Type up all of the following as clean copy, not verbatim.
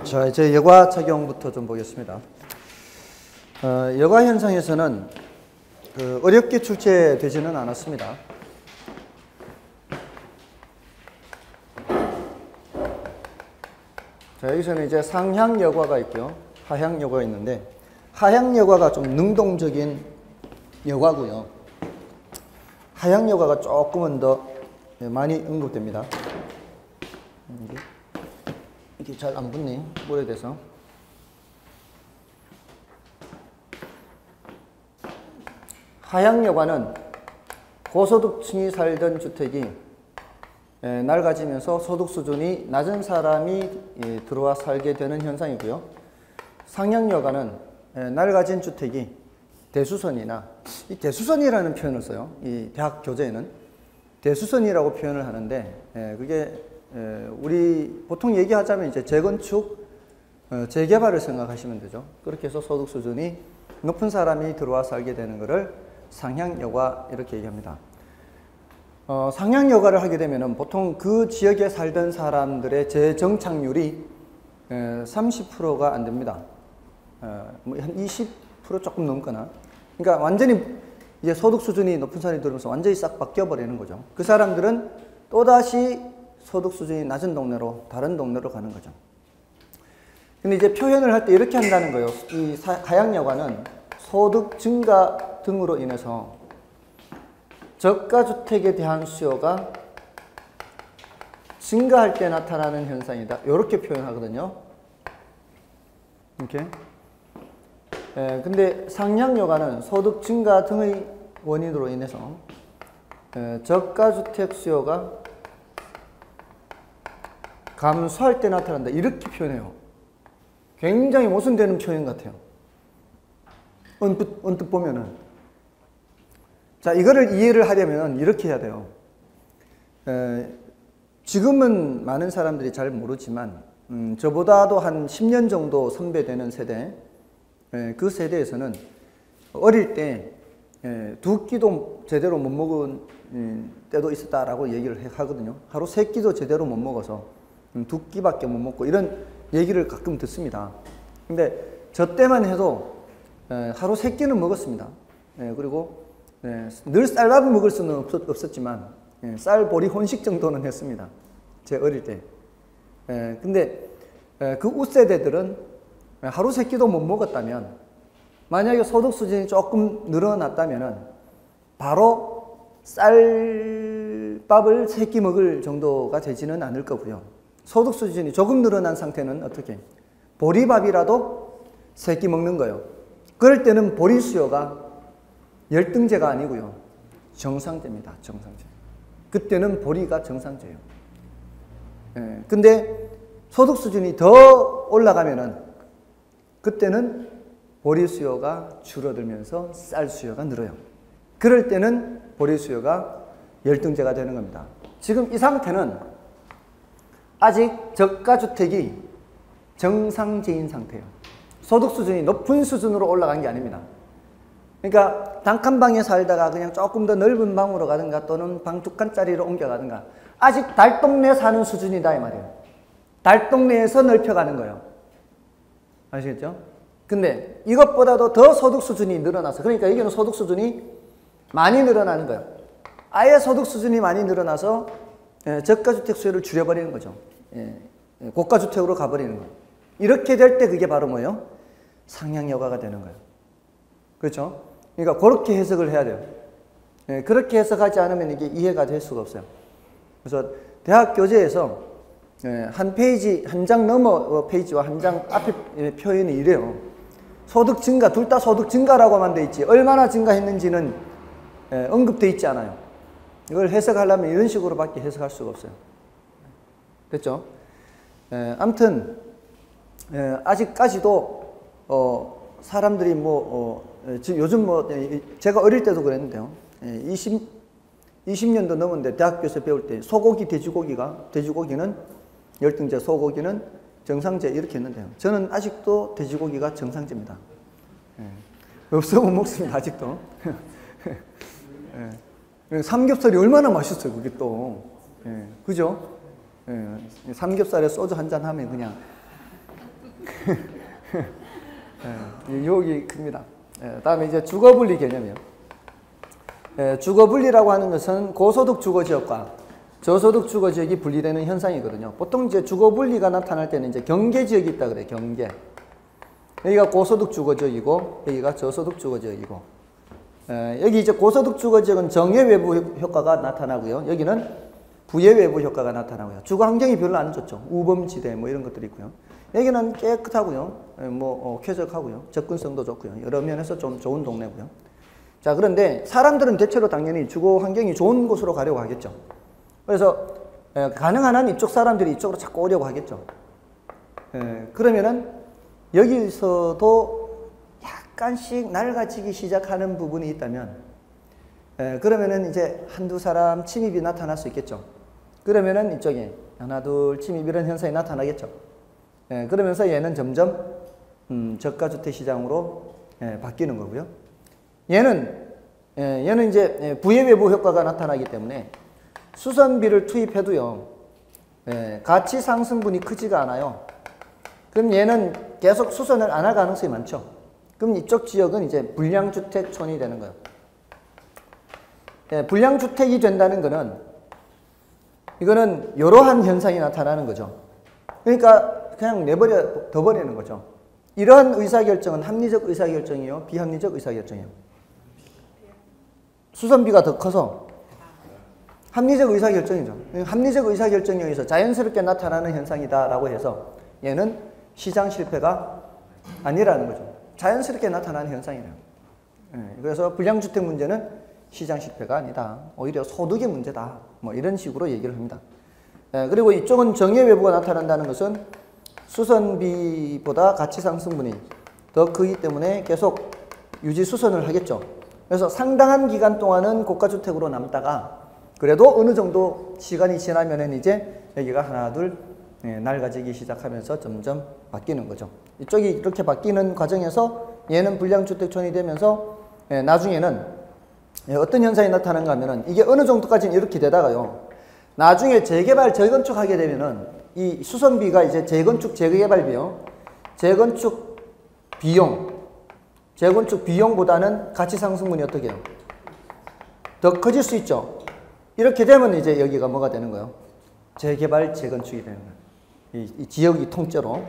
자, 이제 여과 작용부터 좀 보겠습니다. 여과 현상에서는 어렵게 출제되지는 않았습니다. 자, 여기서는 이제 상향 여과가 있고요, 하향 여과가 있는데, 하향 여과가 좀 능동적인 여과고요. 하향 여과가 조금은 더 많이 언급됩니다. 이게 잘 안 붙네, 오래돼서. 하향 여과는 고소득층이 살던 주택이 낡아지면서 소득 수준이 낮은 사람이 들어와 살게 되는 현상이고요. 상향 여과는 낡아진 주택이 대수선이나, 이 대수선이라는 표현을 써요. 이 대학 교재에는 대수선이라고 표현을 하는데, 그게 우리 보통 얘기하자면 이제 재건축, 재개발을 생각하시면 되죠. 그렇게 해서 소득 수준이 높은 사람이 들어와 살게 되는 것을 상향 여과 이렇게 얘기합니다. 상향 여과를 하게 되면은 보통 그 지역에 살던 사람들의 재정착률이 30%가 안 됩니다. 뭐 한 20% 조금 넘거나. 그러니까 완전히 이제 소득 수준이 높은 사람이 들어오면서 완전히 싹 바뀌어 버리는 거죠. 그 사람들은 또다시 소득 수준이 낮은 동네로, 다른 동네로 가는 거죠. 근데 이제 표현을 할 때 이렇게 한다는 거예요. 이 하향 여과는 소득 증가 등으로 인해서 저가주택에 대한 수요가 증가할 때 나타나는 현상이다. 이렇게 표현하거든요. 이렇게. 근데 상향 여과는 소득 증가 등의 원인으로 인해서 저가주택 수요가 감소할 때 나타난다. 이렇게 표현해요. 굉장히 모순되는 표현 같아요. 언뜻 보면은. 자, 이거를 이해를 하려면 이렇게 해야 돼요. 지금은 많은 사람들이 잘 모르지만, 저보다도 한 10년 정도 선배되는 세대, 그 세대에서는 어릴 때 두 끼도 제대로 못 먹은 때도 있었다라고 얘기를 하거든요. 하루 세 끼도 제대로 못 먹어서 두 끼밖에 못 먹고 이런 얘기를 가끔 듣습니다. 근데 저 때만 해도 하루 세 끼는 먹었습니다. 그리고 늘 쌀밥을 먹을 수는 없었지만 쌀보리 혼식 정도는 했습니다. 제 어릴 때. 근데 그 윗세대들은 하루 세 끼도 못 먹었다면, 만약에 소득 수준이 조금 늘어났다면 바로 쌀밥을 세 끼 먹을 정도가 되지는 않을 거고요. 소득 수준이 조금 늘어난 상태는 어떻게? 보리밥이라도 세 끼 먹는 거예요. 그럴 때는 보리 수요가 열등제가 아니고요, 정상제입니다. 정상제. 그때는 보리가 정상제예요. 근데 소득 수준이 더 올라가면은 그때는 보리 수요가 줄어들면서 쌀 수요가 늘어요. 그럴 때는 보리 수요가 열등제가 되는 겁니다. 지금 이 상태는 아직 저가주택이 정상제인 상태예요. 소득 수준이 높은 수준으로 올라간 게 아닙니다. 그러니까 단칸방에 살다가 그냥 조금 더 넓은 방으로 가든가 또는 방 2칸짜리로 옮겨가든가 아직 달동네 사는 수준이다 이 말이에요. 달동네에서 넓혀가는 거예요. 아시겠죠? 근데 이것보다도 더 소득 수준이 늘어나서, 그러니까 여기는 소득 수준이 많이 늘어나는 거예요. 아예 소득 수준이 많이 늘어나서 저가주택 수요를 줄여버리는 거죠. 고가주택으로 가버리는 거예요. 이렇게 될 때 그게 바로 뭐예요? 상향 여과가 되는 거예요. 그렇죠? 그러니까 그렇게 해석을 해야 돼요. 그렇게 해석하지 않으면 이게 이해가 될 수가 없어요. 그래서 대학 교재에서 한 페이지, 한 장 넘어 페이지와 한 장 앞에 표현이 이래요. 소득 증가, 둘 다 소득 증가라고만 돼 있지 얼마나 증가했는지는 언급돼 있지 않아요. 이걸 해석하려면 이런 식으로밖에 해석할 수가 없어요. 됐죠? 아무튼 아직까지도 사람들이 요즘 제가 어릴 때도 그랬는데요. 20년도 넘었는데 대학교에서 배울 때 소고기, 돼지고기는 열등제, 소고기는 정상제 이렇게 했는데요. 저는 아직도 돼지고기가 정상제입니다. 없으면 먹습니다, 아직도. 삼겹살이 얼마나 맛있어요, 그게 또. 그죠? 삼겹살에 소주 한잔 하면 그냥 유혹이 큽니다. 다음에 이제 주거분리 개념이요. 주거분리라고 하는 것은 고소득 주거지역과 저소득 주거지역이 분리되는 현상이거든요. 보통 이제 주거분리가 나타날 때는 이제 경계지역이 있다 그래요. 경계. 여기가 고소득 주거지역이고 여기가 저소득 주거지역이고 여기 이제 고소득 주거지역은 정예 외부 효과가 나타나고요. 여기는 부의 외부 효과가 나타나고요. 주거 환경이 별로 안 좋죠. 우범지대 뭐 이런 것들이 있고요. 여기는 깨끗하고요. 쾌적하고요. 접근성도 좋고요. 여러 면에서 좀 좋은 동네고요. 자, 그런데 사람들은 대체로 당연히 주거 환경이 좋은 곳으로 가려고 하겠죠. 그래서 가능한 한 이쪽 사람들이 이쪽으로 자꾸 오려고 하겠죠. 그러면은 여기서도 약간씩 낡아지기 시작하는 부분이 있다면 그러면은 이제 한두 사람 침입이 나타날 수 있겠죠. 그러면은 이쪽에 하나 둘 침입 이런 현상이 나타나겠죠. 그러면서 얘는 점점 저가주택 시장으로 바뀌는 거고요. 얘는 이제 부의 외부 효과가 나타나기 때문에 수선비를 투입해도요, 가치 상승분이 크지가 않아요. 그럼 얘는 계속 수선을 안 할 가능성이 많죠. 그럼 이쪽 지역은 이제 불량주택촌이 되는 거예요. 불량주택이 된다는 거는 이거는 이러한 현상이 나타나는 거죠. 그러니까 그냥 더 버리는 거죠. 이러한 의사결정은 합리적 의사결정이요, 비합리적 의사결정이요. 수선비가 더 커서 합리적 의사결정이죠. 합리적 의사결정에 의해서 자연스럽게 나타나는 현상이다라고 해서 얘는 시장 실패가 아니라는 거죠. 자연스럽게 나타나는 현상이래요. 그래서 불량주택 문제는 시장 실패가 아니다. 오히려 소득의 문제다. 뭐 이런 식으로 얘기를 합니다. 그리고 이쪽은 정예 외부가 나타난다는 것은 수선비보다 가치 상승분이 더 크기 때문에 계속 유지 수선을 하겠죠. 그래서 상당한 기간 동안은 고가주택으로 남다가 그래도 어느 정도 시간이 지나면은 이제 여기가 하나 둘 낡아지기 시작하면서 점점 바뀌는 거죠. 이쪽이 이렇게 바뀌는 과정에서 얘는 불량주택촌이 되면서 나중에는 어떤 현상이 나타나는가 하면은 이게 어느 정도까지는 이렇게 되다가요. 나중에 재개발, 재건축하게 되면은 이 수선비가 이제 재건축, 재개발비요. 재건축 비용보다는 가치 상승분이 어떻게 해요? 더 커질 수 있죠. 이렇게 되면 이제 여기가 뭐가 되는 거예요? 재개발, 재건축이 되는 거예요. 이 지역이 통째로.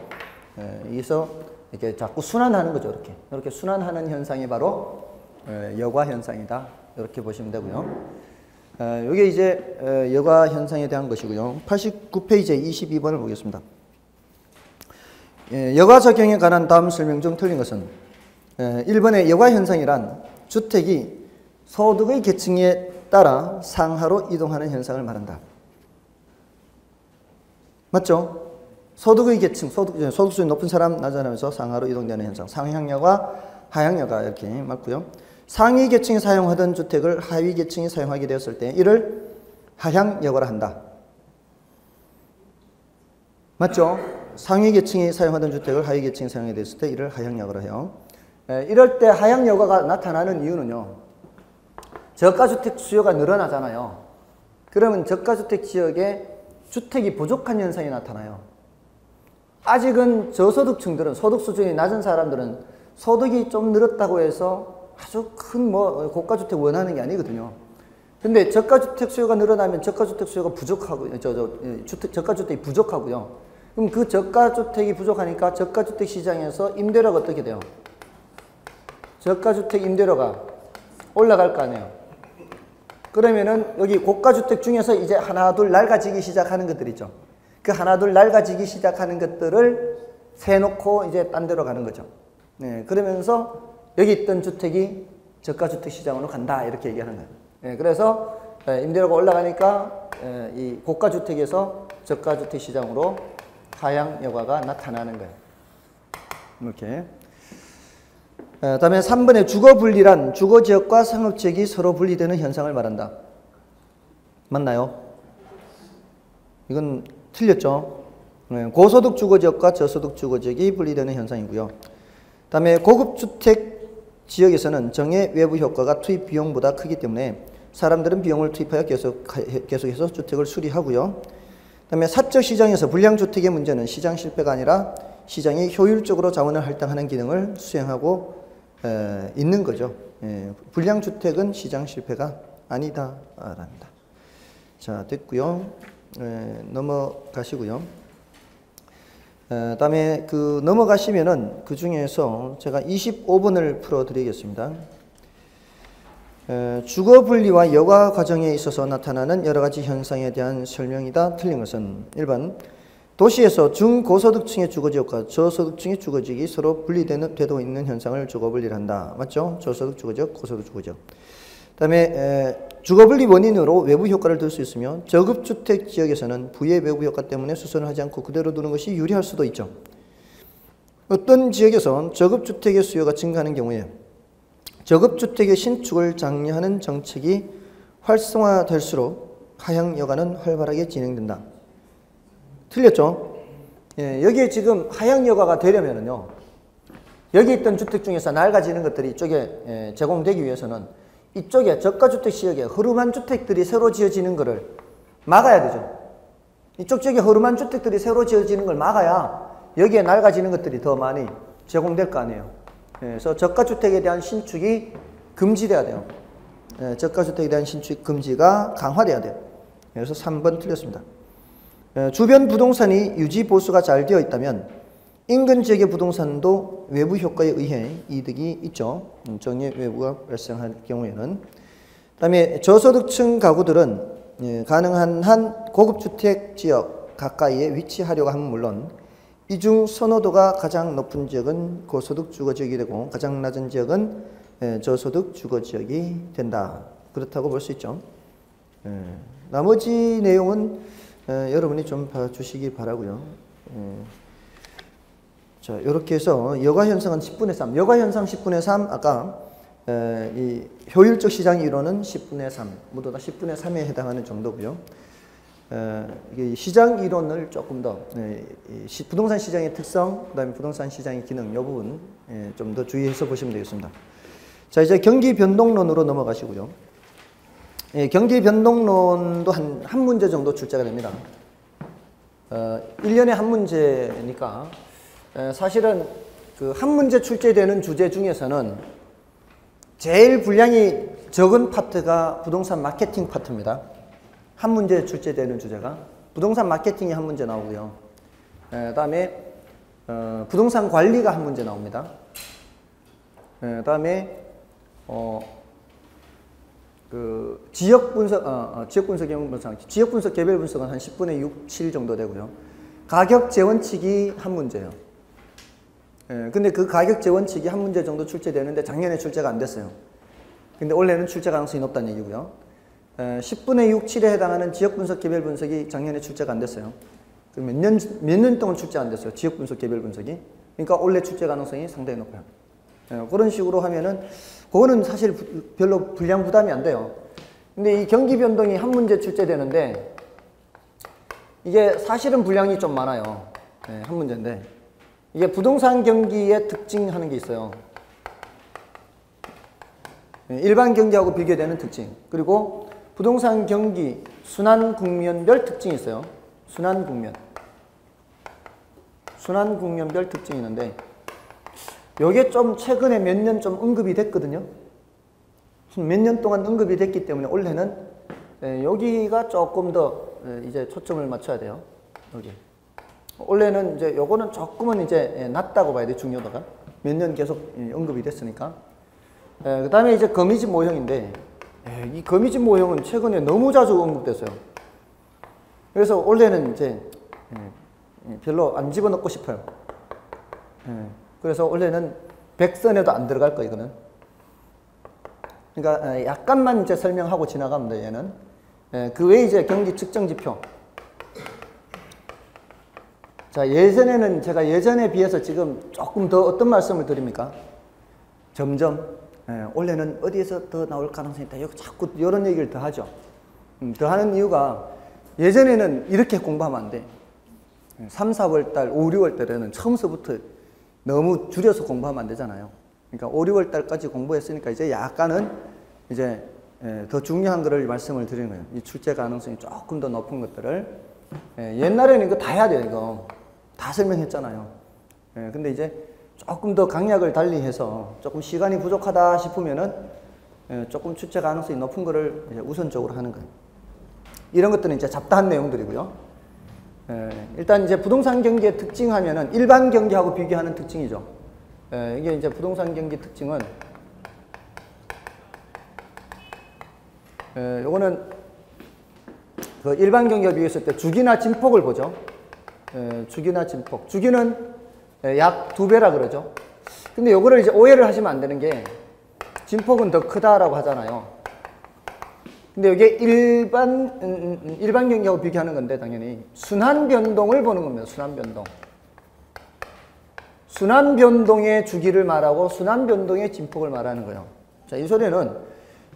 여기서 이렇게 자꾸 순환하는 거죠. 이렇게 순환하는 현상이 바로 여과 현상이다. 이렇게 보시면 되고요. 이게 이제 여과 현상에 대한 것이고요. 89페이지에 22번을 보겠습니다. 여과 적용에 관한 다음 설명 중 틀린 것은 1번의 여과 현상이란 주택이 소득의 계층에 따라 상하로 이동하는 현상을 말한다. 맞죠? 소득의 계층, 소득 수준이 높은 사람, 낮은 사람에서 상하로 이동되는 현상. 상향여과, 하향여과 이렇게 맞고요. 상위 계층이 사용하던 주택을 하위 계층이 사용하게 되었을 때 이를 하향여과라 한다. 맞죠? 상위 계층이 사용하던 주택을 하위 계층이 사용하게 되었을 때 이를 하향여과라 해요. 이럴 때 하향여과가 나타나는 이유는요. 저가주택 수요가 늘어나잖아요. 그러면 저가주택 지역에 주택이 부족한 현상이 나타나요. 아직은 저소득층들은, 소득 수준이 낮은 사람들은 소득이 좀 늘었다고 해서 아주 큰 고가주택 원하는 게 아니거든요. 근데 저가주택 수요가 늘어나면 저가주택 수요가 부족하고요. 저가주택이 부족하고요. 그럼 그 저가주택이 부족하니까 저가주택 시장에서 임대료가 어떻게 돼요? 저가주택 임대료가 올라갈 거 아니에요. 그러면은 여기 고가주택 중에서 이제 하나 둘 낡아지기 시작하는 것들 있죠. 그 하나 둘 낡아지기 시작하는 것들을 세놓고 이제 딴 데로 가는 거죠. 그러면서 여기 있던 주택이 저가주택 시장으로 간다 이렇게 얘기하는 거예요. 그래서 임대료가 올라가니까 이 고가주택에서 저가주택 시장으로 하향여과가 나타나는 거예요. 이렇게. 다음에 3번의 주거분리란 주거지역과 상업지역이 서로 분리되는 현상을 말한다. 맞나요? 이건 틀렸죠. 고소득 주거지역과 저소득 주거지역이 분리되는 현상이고요. 다음에 고급주택 지역에서는 정의 외부 효과가 투입 비용보다 크기 때문에 사람들은 비용을 투입하여 계속해서 주택을 수리하고요. 다음에 사적 시장에서 불량주택의 문제는 시장 실패가 아니라 시장이 효율적으로 자원을 할당하는 기능을 수행하고 있는 거죠. 불량주택은 시장 실패가 아니다랍니다. 자, 됐고요. 넘어가시고요. 다음에 넘어가시면은 그 중에서 제가 25번을 풀어드리겠습니다. 주거 분리와 여가 과정에 있어서 나타나는 여러 가지 현상에 대한 설명이다. 틀린 것은 1번 도시에서 중고소득층의 주거지역과 저소득층의 주거지역이 서로 분리되고 있는 현상을 주거분리한다. 맞죠? 저소득 주거지역, 고소득 주거지역. 그 다음에 주거분리 원인으로 외부 효과를 들 수 있으며 저급주택 지역에서는 부의 외부 효과 때문에 수선을 하지 않고 그대로 두는 것이 유리할 수도 있죠. 어떤 지역에선 저급주택의 수요가 증가하는 경우에 저급주택의 신축을 장려하는 정책이 활성화될수록 하향 여가는 활발하게 진행된다. 틀렸죠? 여기에 지금 하향 여가가 되려면은요, 여기 있던 주택 중에서 낡아지는 것들이 이쪽에 제공되기 위해서는 이쪽에 저가주택 지역에 허름한 주택들이 새로 지어지는 것을 막아야 되죠. 이쪽 지역에 허름한 주택들이 새로 지어지는 걸 막아야 여기에 낡아지는 것들이 더 많이 제공될 거 아니에요. 그래서 저가주택에 대한 신축이 금지돼야 돼요. 저가주택에 대한 신축 금지가 강화돼야 돼요. 그래서 3번 틀렸습니다. 주변 부동산이 유지 보수가 잘 되어 있다면 인근 지역의 부동산도 외부 효과에 의해 이득이 있죠. 정의 외부가 발생할 경우에는. 그 다음에 저소득층 가구들은 가능한 한 고급주택 지역 가까이에 위치하려고 하면 물론 이 중 선호도가 가장 높은 지역은 고소득 주거지역이 되고 가장 낮은 지역은 저소득 주거지역이 된다. 그렇다고 볼 수 있죠. 나머지 내용은 여러분이 좀 봐주시기 바라고요. 자, 이렇게 해서 여가 현상은 10분의 3. 여가 현상 10분의 3, 아까 이 효율적 시장 이론은 10분의 3. 모두 다 10분의 3에 해당하는 정도고요. 이게 시장 이론을 조금 더 부동산 시장의 특성, 그다음에 부동산 시장의 기능 이 부분 좀 더 주의해서 보시면 되겠습니다. 자, 이제 경기 변동론으로 넘어가시고요. 경기 변동론도 한 문제 정도 출제가 됩니다. 1년에 한 문제니까 사실은 그 한 문제 출제되는 주제 중에서는 제일 분량이 적은 파트가 부동산 마케팅 파트입니다. 한 문제 출제되는 주제가 부동산 마케팅이 한 문제 나오고요. 그다음에 부동산 관리가 한 문제 나옵니다. 그다음에 그 지역 분석, 지역 분석형 분석, 지역 분석 개별 분석은 한 10분의 6, 7 정도 되고요. 가격 재원칙이 한 문제예요. 근데 그 가격 재원칙이 한 문제 정도 출제되는데 작년에 출제가 안 됐어요. 근데 올해는 출제 가능성이 높다는 얘기고요. 10분의 6, 7에 해당하는 지역 분석 개별 분석이 작년에 출제가 안 됐어요. 몇 년 동안 출제 안 됐어요. 지역 분석 개별 분석이. 그러니까 올해 출제 가능성이 상당히 높아요. 그런 식으로 하면은 그거는 사실 별로 분량 부담이 안 돼요. 근데 이 경기 변동이 한 문제 출제되는데 이게 사실은 분량이 좀 많아요. 한 문제인데 이게 부동산 경기의 특징하는 게 있어요. 일반 경기하고 비교되는 특징, 그리고 부동산 경기 순환 국면별 특징이 있어요. 순환 국면별 특징이 있는데 요게 좀 최근에 몇 년 좀 언급이 됐거든요. 몇 년 동안 언급이 됐기 때문에 올해는 여기가 조금 더 이제 초점을 맞춰야 돼요. 여기. 올해는 이제 요거는 조금은 이제 낮다고 봐야 돼, 중요도가. 몇 년 계속 언급이 됐으니까. 그 다음에 이제 거미집 모형인데, 이 거미집 모형은 최근에 너무 자주 언급됐어요. 그래서 올해는 이제 별로 안 집어넣고 싶어요. 그래서 원래는 백선에도 안 들어갈 거 이거는. 그러니까 약간만 이제 설명하고 지나가면 돼 얘는. 그 외에 이제 경기 측정 지표. 자, 예전에는 제가 예전에 비해서 지금 조금 더 어떤 말씀을 드립니까? 점점 올해는 어디에서 더 나올 가능성이 있다. 자꾸 이런 얘기를 더 하죠. 더 하는 이유가 예전에는 이렇게 공부하면 안 돼. 3, 4월 달, 5, 6월 달에는 처음서부터 너무 줄여서 공부하면 안 되잖아요. 그러니까 5, 6월 달까지 공부했으니까 이제 약간은 이제 더 중요한 거를 말씀을 드리는 거예요. 이 출제 가능성이 조금 더 높은 것들을. 옛날에는 이거 다 해야 돼요, 이거. 다 설명했잖아요. 근데 이제 조금 더 강약을 달리해서 조금 시간이 부족하다 싶으면은 조금 출제 가능성이 높은 거를 이제 우선적으로 하는 거예요. 이런 것들은 이제 잡다한 내용들이고요. 일단 이제 부동산 경기의 특징 하면은 일반 경기하고 비교하는 특징이죠. 이게 이제 부동산 경기 특징은 요거는 그 일반 경기와 비교했을 때 주기나 진폭을 보죠. 주기나 진폭. 주기는 약 2배라 그러죠. 근데 요거를 이제 오해를 하시면 안 되는 게 진폭은 더 크다라고 하잖아요. 근데 이게 일반 경기하고 비교하는 건데 당연히 순환 변동을 보는 겁니다. 순환 변동. 순환 변동의 주기를 말하고 순환 변동의 진폭을 말하는 거예요. 자, 이 소리는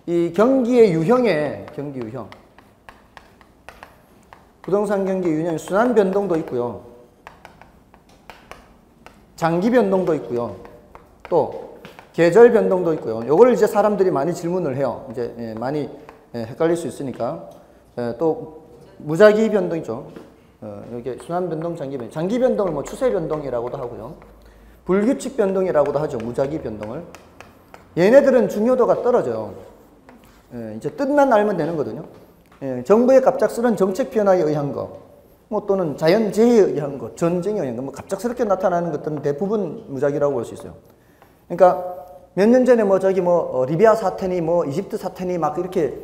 이 경기의 유형에 경기 유형. 부동산 경기 유형 순환 변동도 있고요. 장기 변동도 있고요. 또 계절 변동도 있고요. 요걸 이제 사람들이 많이 질문을 해요. 이제 많이 헷갈릴 수 있으니까. 또 무작위 변동 있죠. 여기 순환 변동, 장기 변동. 장기 변동을 뭐 추세 변동이라고도 하고요. 불규칙 변동이라고도 하죠. 무작위 변동을. 얘네들은 중요도가 떨어져요. 이제 뜻만 알면 되는 거거든요. 정부의 갑작스런 정책 변화에 의한 거, 뭐 또는 자연재해에 의한 거, 전쟁에 의한 거, 뭐 갑작스럽게 나타나는 것들은 대부분 무작위라고 볼 수 있어요. 그러니까 몇 년 전에 뭐 저기 뭐 리비아 사태니 뭐 이집트 사태니 막 이렇게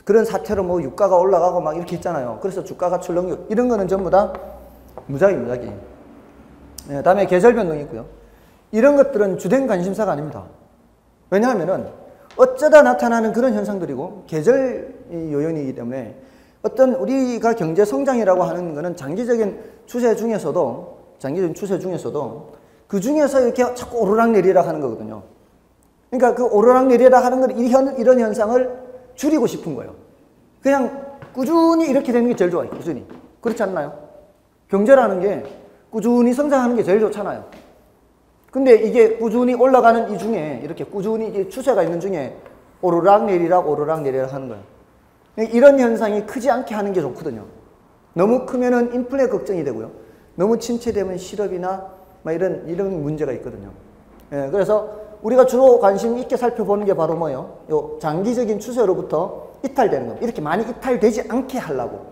그런 사태로 뭐 유가가 올라가고 막 이렇게 있잖아요. 그래서 주가가 출렁이고 이런 거는 전부 다 무작위. 다음에 계절 변동이 있고요. 이런 것들은 주된 관심사가 아닙니다. 왜냐하면은 어쩌다 나타나는 그런 현상들이고 계절 요인이기 때문에 어떤 우리가 경제 성장이라고 하는 거는 장기적인 추세 중에서도 그 중에서 이렇게 자꾸 오르락내리락 하는 거거든요. 그러니까 그 오르락내리락 하는 걸 이런 현상을 줄이고 싶은 거예요. 그냥 꾸준히 이렇게 되는 게 제일 좋아요. 꾸준히. 그렇지 않나요? 경제라는 게 꾸준히 성장하는 게 제일 좋잖아요. 근데 이게 꾸준히 올라가는 이 중에 이렇게 꾸준히 추세가 있는 중에 오르락내리락 하는 거예요. 이런 현상이 크지 않게 하는 게 좋거든요. 너무 크면은 인플레 걱정이 되고요. 너무 침체되면 실업이나 막 이런 문제가 있거든요. 그래서 우리가 주로 관심 있게 살펴보는 게 바로 뭐예요? 요 장기적인 추세로부터 이탈되는 겁니다. 이렇게 많이 이탈되지 않게 하려고.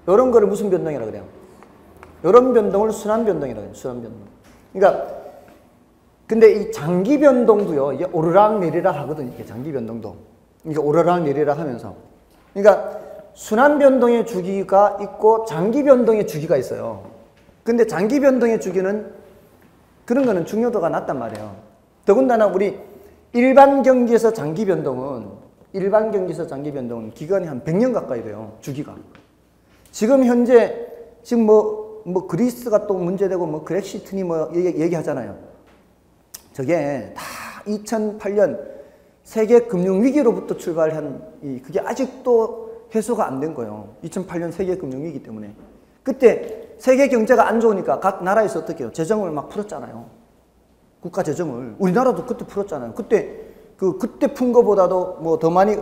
이런 거를 무슨 변동이라고 그래요? 이런 변동을 순환 변동이라고 해요. 순환 변동. 그러니까 근데 이 장기 변동도요. 이게 오르락내리락 하거든요. 이게 장기 변동도. 이게 오르락내리락 하면서. 그러니까 순환 변동의 주기가 있고 장기 변동의 주기가 있어요. 근데 장기 변동의 주기는 그런 거는 중요도가 낮단 말이에요. 더군다나 우리 일반 경기에서 장기 변동은 기간이 한 100년 가까이 돼요. 주기가. 지금 현재 지금 뭐 그리스가 또 문제되고 뭐 그렉시트니 뭐 얘기하잖아요. 저게 다 2008년 세계 금융 위기로부터 출발한 그게 아직도 해소가 안 된 거예요. 2008년 세계 금융 위기 때문에. 그때 세계 경제가 안 좋으니까 각 나라에서 어떻게 해요? 재정을 막 풀었잖아요. 국가 재정을. 우리나라도 그때 풀었잖아요. 그때 푼 거보다도 뭐 더 많이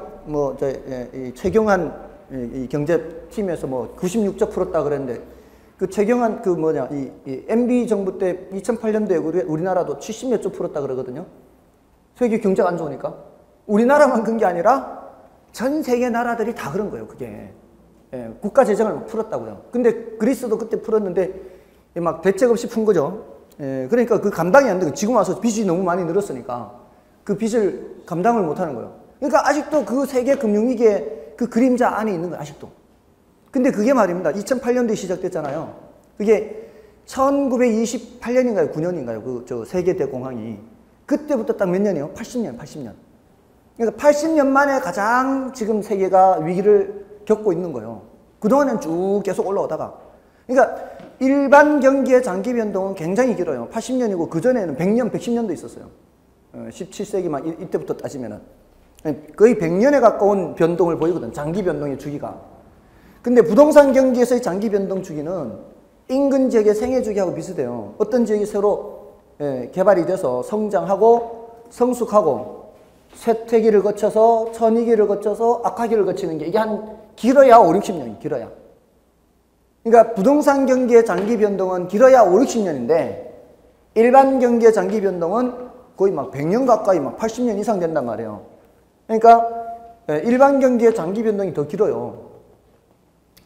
최경환 이 경제팀에서 뭐 96조 풀었다 그랬는데 그 최경환 이 MB 정부 때 2008년도에 우리나라도 70몇 조 풀었다 그러거든요. 세계 경제가 안 좋으니까. 우리나라만 그런 게 아니라 전 세계 나라들이 다 그런 거예요, 그게. 국가 재정을 막 풀었다고요. 근데 그리스도 그때 풀었는데 막 대책 없이 푼 거죠. 그러니까 그 감당이 안 되고 지금 와서 빚이 너무 많이 늘었으니까 그 빚을 감당을 못 하는 거예요. 그러니까 아직도 그 세계 금융위기의 그 그림자 안에 있는 거예요, 아직도. 근데 그게 말입니다. 2008년도에 시작됐잖아요. 그게 1928년인가요? 9년인가요? 저 세계 대공황이. 그때부터 딱 몇 년이에요? 80년. 그러니까 80년 만에 가장 지금 세계가 위기를 겪고 있는 거예요. 그동안은 쭉 계속 올라오다가. 그러니까 일반 경기의 장기 변동은 굉장히 길어요. 80년이고 그전에는 100년, 110년도 있었어요. 17세기만 이때부터 따지면은. 거의 100년에 가까운 변동을 보이거든. 장기 변동의 주기가. 근데 부동산 경기에서의 장기 변동 주기는 인근 지역의 생애 주기하고 비슷해요. 어떤 지역이 새로 개발이 돼서 성장하고 성숙하고 쇠퇴기를 거쳐서 천위기를 거쳐서 악화기를 거치는 게 이게 한 길어야 5, 60년이 길어야. 그러니까 부동산 경기의 장기 변동은 길어야 5, 60년인데 일반 경기의 장기 변동은 거의 막 100년 가까이 막 80년 이상 된단 말이에요. 그러니까 일반 경기의 장기 변동이 더 길어요.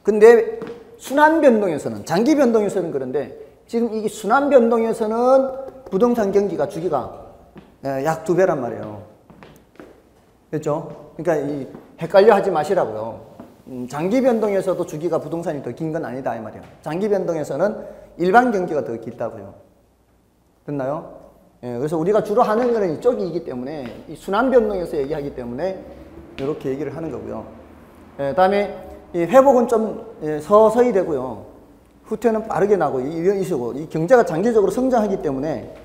근데 순환 변동에서는, 장기 변동에서는 그런데 지금 이 순환 변동에서는 부동산 경기가 주기가 약 2배란 말이에요. 그렇죠? 그러니까 이 헷갈려 하지 마시라고요. 장기 변동에서도 주기가 부동산이 더 긴 건 아니다 이 말이에요. 장기 변동에서는 일반 경기가 더 길다고요. 됐나요? 그래서 우리가 주로 하는 거는 이쪽이기 때문에 이 순환 변동에서 얘기하기 때문에 이렇게 얘기를 하는 거고요. 다음에 이 회복은 좀 서서히 되고요. 후퇴는 빠르게 나고 이런 식으로 이 경제가 장기적으로 성장하기 때문에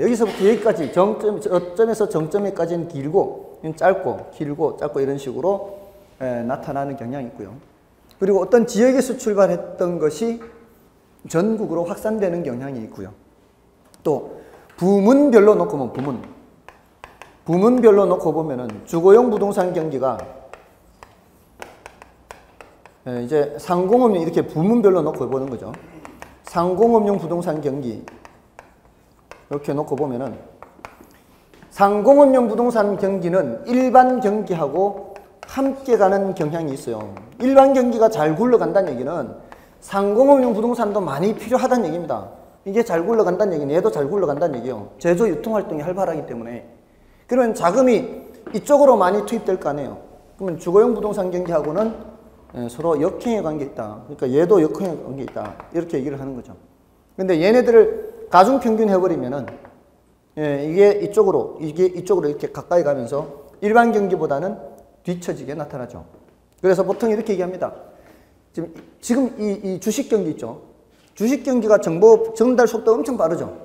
여기서부터 여기까지 정점에서 정점에까지는 길고 짧고 길고 짧고 이런 식으로 나타나는 경향이 있고요. 그리고 어떤 지역에서 출발했던 것이 전국으로 확산되는 경향이 있고요. 또 부문별로 놓고 보면 부문별로 놓고 보면은 주거용 부동산 경기가 이제 상공업용 이렇게 부문별로 놓고 보는 거죠. 상공업용 부동산 경기 이렇게 놓고 보면은 상공업용 부동산 경기는 일반 경기하고 함께 가는 경향이 있어요. 일반 경기가 잘 굴러간다는 얘기는 상공업용 부동산도 많이 필요하다는 얘기입니다. 이게 잘 굴러간다는 얘기는 얘도 잘 굴러간다는 얘기예요. 제조 유통활동이 활발하기 때문에. 그러면 자금이 이쪽으로 많이 투입될 거 아니에요. 그러면 주거용 부동산 경기하고는 서로 역행의 관계에 있다. 그러니까 얘도 역행의 관계에 있다. 이렇게 얘기를 하는 거죠. 근데 얘네들을 가중평균 해버리면은 이게 이쪽으로 이렇게 가까이 가면서 일반 경기보다는 뒤처지게 나타나죠. 그래서 보통 이렇게 얘기합니다. 지금 이 주식 경기 있죠. 주식 경기가 정보 전달 속도가 엄청 빠르죠.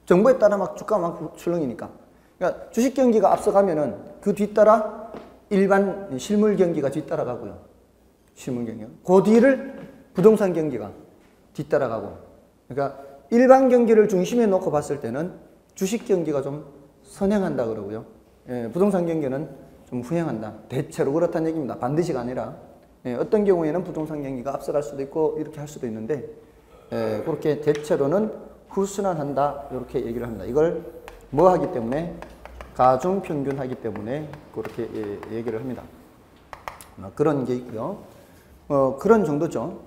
정보에 따라 막 주가가 막 출렁이니까. 그러니까 주식 경기가 앞서가면은 그 뒤따라 일반 실물 경기가 뒤따라가고요. 실물 경기. 그 뒤를 부동산 경기가 뒤따라가고. 그러니까 일반 경기를 중심에 놓고 봤을 때는 주식 경기가 좀 선행한다 그러고요. 부동산 경기는 좀 후행한다. 대체로 그렇다는 얘기입니다. 반드시가 아니라. 어떤 경우에는 부동산 경기가 앞서갈 수도 있고 이렇게 할 수도 있는데 그렇게 대체로는 후순환한다 이렇게 얘기를 합니다. 이걸 뭐 하기 때문에 가중평균 하기 때문에 그렇게 얘기를 합니다. 그런 게 있고요. 그런 정도죠.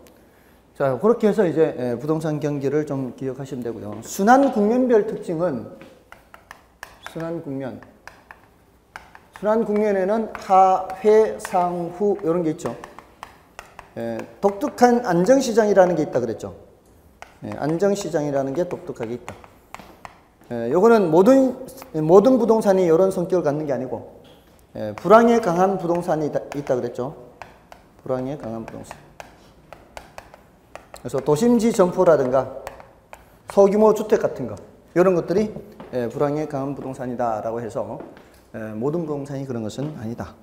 자, 그렇게 해서 이제 부동산 경기를 좀 기억하시면 되고요. 순환 국면별 특징은 순환 국면에는 하회, 상후 이런 게 있죠. 독특한 안정시장이라는 게 있다 그랬죠. 안정시장이라는 게 독특하게 있다. 요거는 모든 부동산이 이런 성격을 갖는 게 아니고 불황에 강한 부동산이 있다 그랬죠. 불황에 강한 부동산. 그래서 도심지 점포라든가 소규모 주택 같은 거 이런 것들이 불황에 강한 부동산이다라고 해서 모든 부동산이 그런 것은 아니다.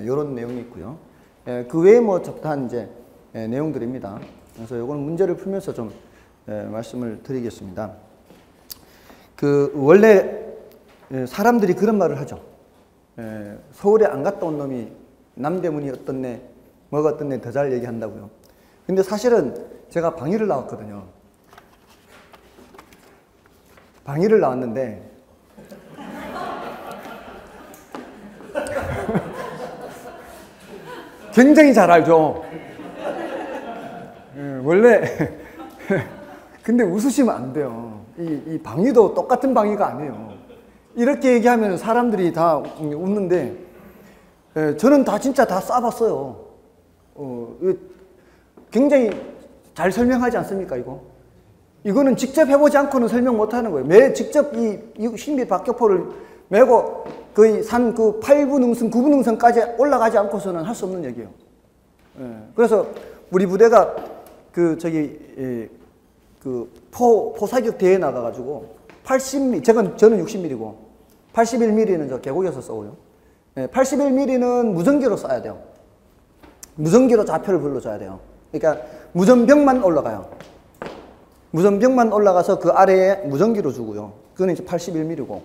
이런 내용이 있고요. 그 외에 뭐 적당한 이제 내용들입니다. 그래서 이거는 문제를 풀면서 좀 말씀을 드리겠습니다. 원래 사람들이 그런 말을 하죠. 서울에 안 갔다 온 놈이 남대문이 어떻네, 뭐가 어떻네 더 잘 얘기한다고요. 근데 사실은 제가 방위를 나왔거든요. 방위를 나왔는데 굉장히 잘 알죠. 원래 근데 웃으시면 안 돼요. 이 방위도 똑같은 방위가 아니에요. 이렇게 얘기하면 사람들이 다 웃는데 저는 다 진짜 다 쏴봤어요. 굉장히 잘 설명하지 않습니까 이거? 이거는 직접 해보지 않고는 설명 못하는 거예요. 직접 이 신비 박격포를 메고 거의 산 그 8부 능선, 9부 능선까지 올라가지 않고서는 할 수 없는 얘기예요. 그래서 우리 부대가 포사격 대회에 나가가지고 80mm, 저는 60mm고 81mm는 저 계곡에서 쏘고요. 81mm는 무전기로 쏴야 돼요. 무전기로 좌표를 불러줘야 돼요. 그러니까 무전병만 올라가요. 무전병만 올라가서 그 아래에 무전기로 주고요. 그건 이제 81mm고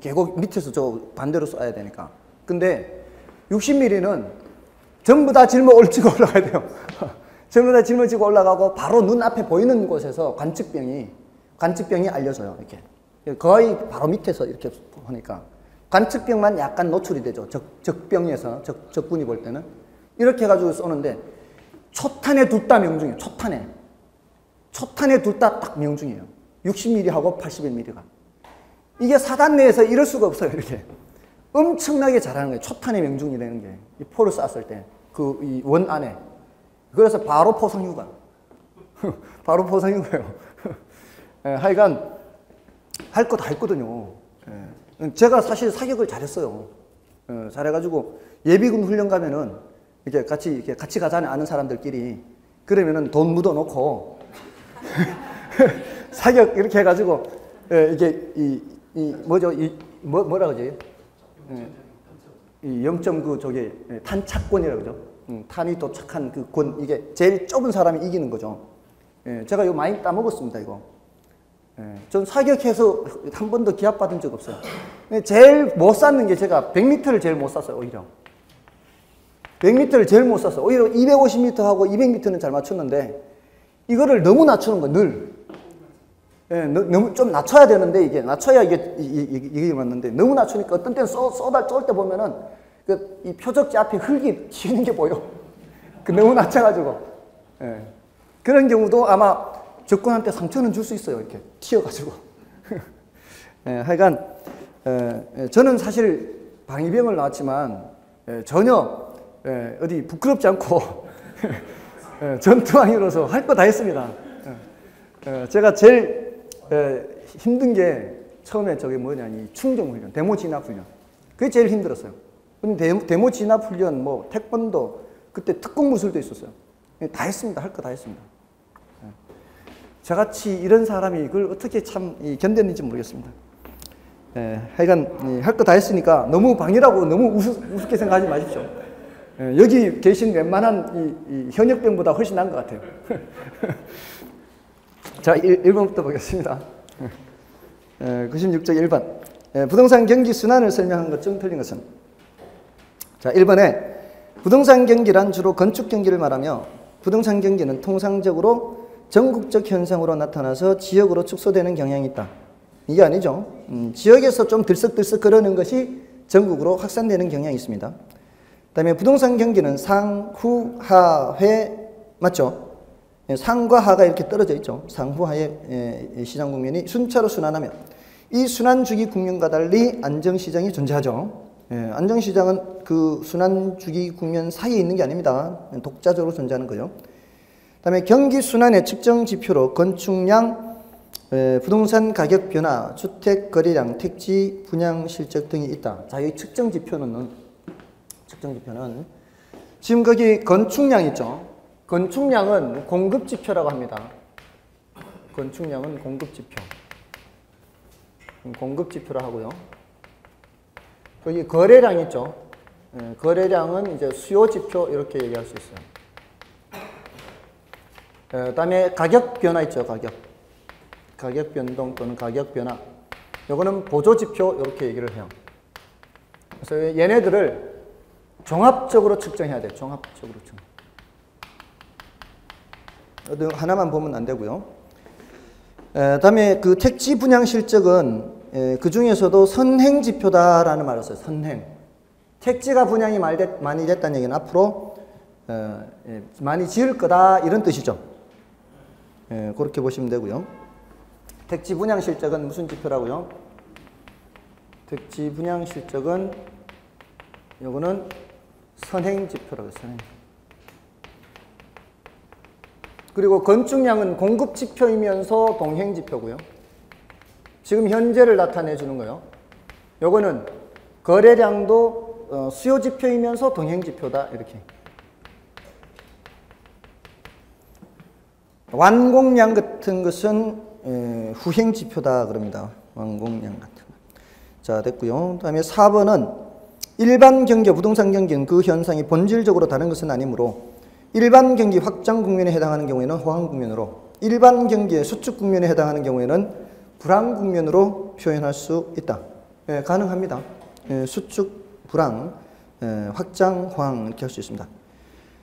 계곡 밑에서 저 반대로 쏴야 되니까. 근데 60mm는 전부 다 짊어지고 올라가야 돼요. 전부 다 짊어지고 올라가고 바로 눈앞에 보이는 곳에서 관측병이 관측병이 알려져요. 이렇게 거의 바로 밑에서 이렇게 하니까 관측병만 약간 노출이 되죠. 적병에서 적군이 볼 때는 이렇게 해가지고 쏘는데 초탄에 둘 다 명중이에요. 초탄에 둘 다 딱 명중이에요. 60mm하고 81mm가. 이게 사단 내에서 이럴 수가 없어요. 이렇게 엄청나게 잘하는 거예요. 초탄의 명중이라는 게 이 포를 쐈을 때 그 이 원 안에. 그래서 바로 포상휴가. 바로 포상휴가예요. 하여간 할 거 다 했거든요. 제가 사실 사격을 잘했어요. 잘해가지고 예비군 훈련 가면은 이렇게 같이 가자는 아는 사람들끼리 그러면은 돈 묻어놓고 사격 이렇게 해가지고 이게 뭐죠 뭐라 그러지? 이 0.9 저기 탄착권이라고 그러죠. 탄이 도착한 그 권 이게 제일 좁은 사람이 이기는 거죠. 제가 이거 많이 따먹었습니다 이거. 전 사격해서 한 번도 기합 받은 적 없어요. 제일 못 쐈는 게 제가 100m를 제일 못 쐈어요 오히려. 100m를 제일 못 쐈어요. 오히려 250m하고 200m는 잘 맞췄는데 이거를 너무 낮추는 거예요 늘. 너무 좀 낮춰야 되는데 이게 낮춰야 이게 맞는데 너무 낮추니까 어떤 때는 쏠 때 보면은 이 표적지 앞에 흙이 튀는 게 보여. 너무 낮춰가지고. 그런 경우도 아마 적군한테 상처는 줄 수 있어요. 이렇게 튀어가지고. 하여간 저는 사실 방위병을 나왔지만 전혀 어디 부끄럽지 않고 전투왕으로서 할 거 다 했습니다. 제가 제일 힘든 게 처음에 저게 뭐냐 이 충정훈련, 데모 진압 훈련. 그게 제일 힘들었어요. 근데 데모 진압 훈련, 뭐 태권도, 그때 특공 무술도 있었어요. 다 했습니다. 할 거 다 했습니다. 저같이 이런 사람이 이걸 어떻게 참 견뎠는지 모르겠습니다. 하여간 할 거 다 했으니까 너무 방이라고 너무 우습게 생각하지 마십시오. 여기 계신 웬만한 이 현역병보다 훨씬 나은 것 같아요. 자, 1번부터 보겠습니다. 96쪽 1번. 부동산 경기 순환을 설명한 것 중 틀린 것은? 자, 1번에 부동산 경기란 주로 건축 경기를 말하며 부동산 경기는 통상적으로 전국적 현상으로 나타나서 지역으로 축소되는 경향이 있다. 이게 아니죠. 지역에서 좀 들썩들썩 거리는 것이 전국으로 확산되는 경향이 있습니다. 그 다음에 부동산 경기는 상, 후, 하, 회 맞죠? 상과 하가 이렇게 떨어져 있죠. 상후하의 시장 국면이 순차로 순환하며 이 순환주기 국면과 달리 안정시장이 존재하죠. 안정시장은 그 순환주기 국면 사이에 있는 게 아닙니다. 독자적으로 존재하는 거죠. 그 다음에 경기 순환의 측정 지표로 건축량, 부동산 가격 변화, 주택 거래량, 택지 분양 실적 등이 있다. 자, 이 측정 지표는 지금 거기 건축량 있죠. 건축량은 공급지표라고 합니다. 건축량은 공급지표라 하고요. 여기 거래량 있죠. 거래량은 이제 수요지표 이렇게 얘기할 수 있어요. 그 다음에 가격 변화 있죠. 가격 변동 또는 가격 변화. 요거는 보조지표 이렇게 얘기를 해요. 그래서 얘네들을 종합적으로 측정해야 돼요. 종합적으로 측정. 하나만 보면 안 되고요. 다음에 그 택지 분양 실적은 그 중에서도 선행지표다라는 말을 써요. 선행. 택지가 분양이 많이 됐다는 얘기는 앞으로 많이 지을 거다 이런 뜻이죠. 그렇게 보시면 되고요. 택지 분양 실적은 무슨 지표라고요? 택지 분양 실적은 요거는 선행지표라고요. 선행. 그리고 건축량은 공급지표이면서 동행지표고요. 지금 현재를 나타내 주는 거예요. 요거는 거래량도 수요지표이면서 동행지표다 이렇게. 완공량 같은 것은 후행지표다 그럽니다. 완공량 같은 거. 자, 됐고요. 다음에 4번은 일반 경기와 부동산 경기는 그 현상이 본질적으로 다른 것은 아니므로 일반 경기 확장 국면에 해당하는 경우에는 호황 국면으로, 일반 경기의 수축 국면에 해당하는 경우에는 불황 국면으로 표현할 수 있다. 가능합니다. 수축, 불황, 확장, 호황 이렇게 할 수 있습니다.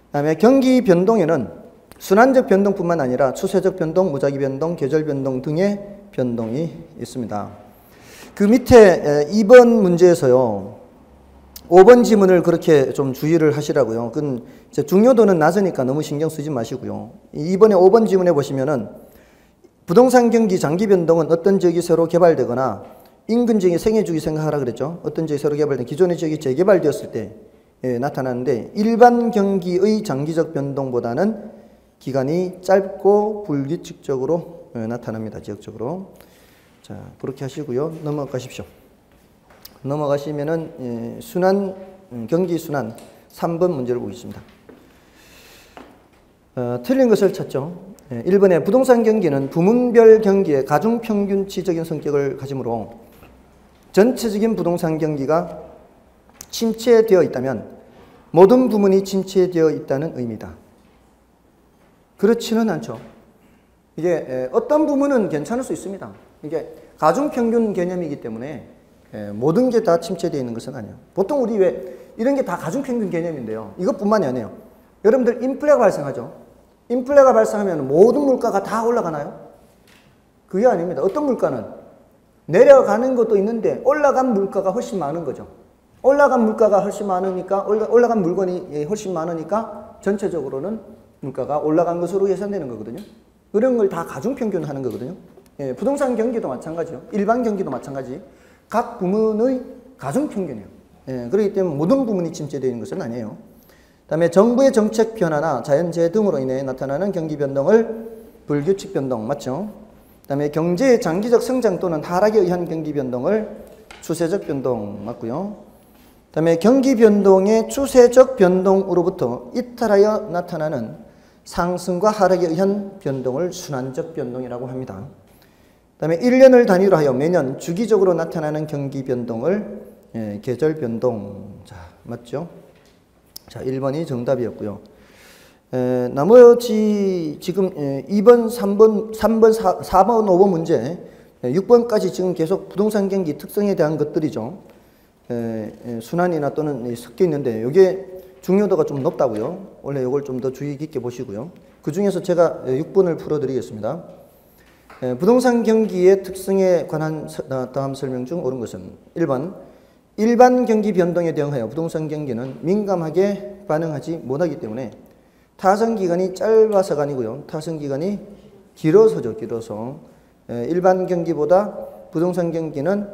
그다음에 경기 변동에는 순환적 변동뿐만 아니라 추세적 변동, 무작위 변동, 계절 변동 등의 변동이 있습니다. 그 밑에 2번 문제에서요. 5번 지문을 그렇게 좀 주의를 하시라고요. 그건 중요도는 낮으니까 너무 신경 쓰지 마시고요. 이번에 5번 지문에 보시면은 부동산 경기 장기 변동은 어떤 지역이 새로 개발되거나 인근 지역의 생애 주기 생각하라 그랬죠. 어떤 지역이 새로 개발된 기존의 지역이 재개발되었을 때 나타나는데 일반 경기의 장기적 변동보다는 기간이 짧고 불규칙적으로 나타납니다. 지역적으로. 자, 그렇게 하시고요. 넘어가십시오. 넘어가시면은 경기 순환 3번 문제를 보겠습니다. 틀린 것을 찾죠. 1번에 부동산 경기는 부문별 경기의 가중평균치적인 성격을 가지므로 전체적인 부동산 경기가 침체되어 있다면 모든 부문이 침체되어 있다는 의미다. 그렇지는 않죠. 이게 어떤 부문은 괜찮을 수 있습니다. 이게 가중평균 개념이기 때문에 모든 게 다 침체되어 있는 것은 아니에요. 보통 우리 왜 이런 게 다 가중평균 개념인데요. 이것뿐만이 아니에요. 여러분들 인플레가 발생하죠. 인플레가 발생하면 모든 물가가 다 올라가나요? 그게 아닙니다. 어떤 물가는 내려가는 것도 있는데 올라간 물가가 훨씬 많은 거죠. 올라간 물가가 훨씬 많으니까 올라간 물건이 훨씬 많으니까 전체적으로는 물가가 올라간 것으로 계산되는 거거든요. 그런 걸 다 가중평균 하는 거거든요. 부동산 경기도 마찬가지요. 일반 경기도 마찬가지. 각 부문의 가중평균이에요. 그렇기 때문에 모든 부문이 침체되어 있는 것은 아니에요. 다음에 정부의 정책 변화나 자연재해 등으로 인해 나타나는 경기 변동을 불규칙 변동, 맞죠? 다음에 경제의 장기적 성장 또는 하락에 의한 경기 변동을 추세적 변동, 맞고요. 다음에 경기 변동의 추세적 변동으로부터 이탈하여 나타나는 상승과 하락에 의한 변동을 순환적 변동이라고 합니다. 다음에 1년을 단위로 하여 매년 주기적으로 나타나는 경기 변동을 계절 변동. 자, 맞죠? 자, 1번이 정답이었고요. 나머지 지금 2번, 3번, 4번, 5번 문제 6번까지 지금 계속 부동산 경기 특성에 대한 것들이죠. 순환이나 또는 섞여 있는데 이게 중요도가 좀 높다고요. 원래 이걸 좀 더 주의 깊게 보시고요. 그 중에서 제가 6번을 풀어드리겠습니다. 부동산 경기의 특성에 관한 다음 설명 중 옳은 것은 1번 일반 경기 변동에 대응하여 부동산 경기는 민감하게 반응하지 못하기 때문에 타선기간이 짧아서가 아니고요. 타선기간이 길어서죠. 길어서 일반 경기보다 부동산 경기는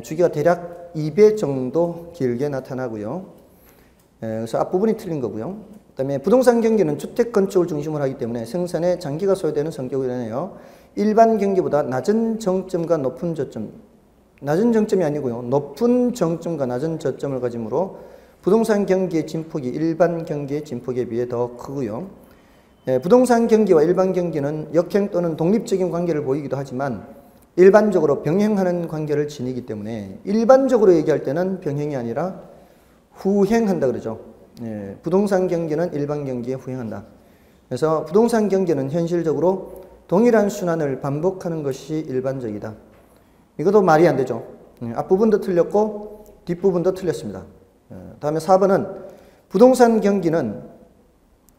주기가 대략 2배 정도 길게 나타나고요. 그래서 앞부분이 틀린 거고요. 그 다음에 부동산 경기는 주택 건축을 중심으로 하기 때문에 생산에 장기가 소요되는 성격으로 인하여 일반 경기보다 낮은 정점과 높은 저점, 낮은 정점이 아니고요. 높은 정점과 낮은 저점을 가지므로 부동산 경기의 진폭이 일반 경기의 진폭에 비해 더 크고요. 부동산 경기와 일반 경기는 역행 또는 독립적인 관계를 보이기도 하지만 일반적으로 병행하는 관계를 지니기 때문에 일반적으로 얘기할 때는 병행이 아니라 후행한다 그러죠. 부동산 경기는 일반 경기에 후행한다. 그래서 부동산 경기는 현실적으로 동일한 순환을 반복하는 것이 일반적이다. 이것도 말이 안 되죠. 앞부분도 틀렸고 뒷부분도 틀렸습니다. 다음에 4번은 부동산 경기는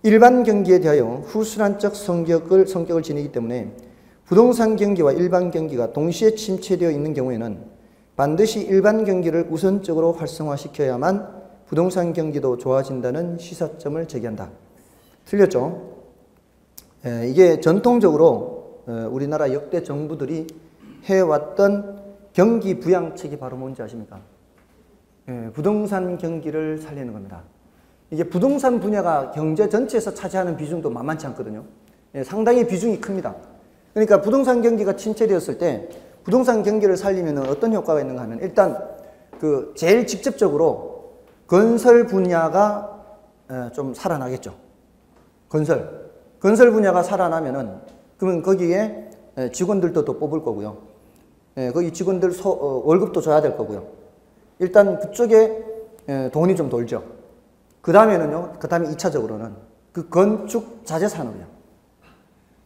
일반 경기에 대하여 후순환적 성격을 지니기 때문에 부동산 경기와 일반 경기가 동시에 침체되어 있는 경우에는 반드시 일반 경기를 우선적으로 활성화시켜야만 부동산 경기도 좋아진다는 시사점을 제기한다. 틀렸죠? 이게 전통적으로 우리나라 역대 정부들이 해왔던 경기 부양책이 바로 뭔지 아십니까? 부동산 경기를 살리는 겁니다. 이게 부동산 분야가 경제 전체에서 차지하는 비중도 만만치 않거든요. 상당히 비중이 큽니다. 그러니까 부동산 경기가 침체되었을 때 부동산 경기를 살리면 어떤 효과가 있는가 하면 일단 제일 직접적으로 건설 분야가 좀 살아나겠죠. 건설 분야가 살아나면은 그러면 거기에 직원들도 더 뽑을 거고요. 거기 직원들 월급도 줘야 될 거고요. 일단 그쪽에 돈이 좀 돌죠. 그 다음에는요, 그 다음에 2차적으로는 그 건축 자재 산업이요.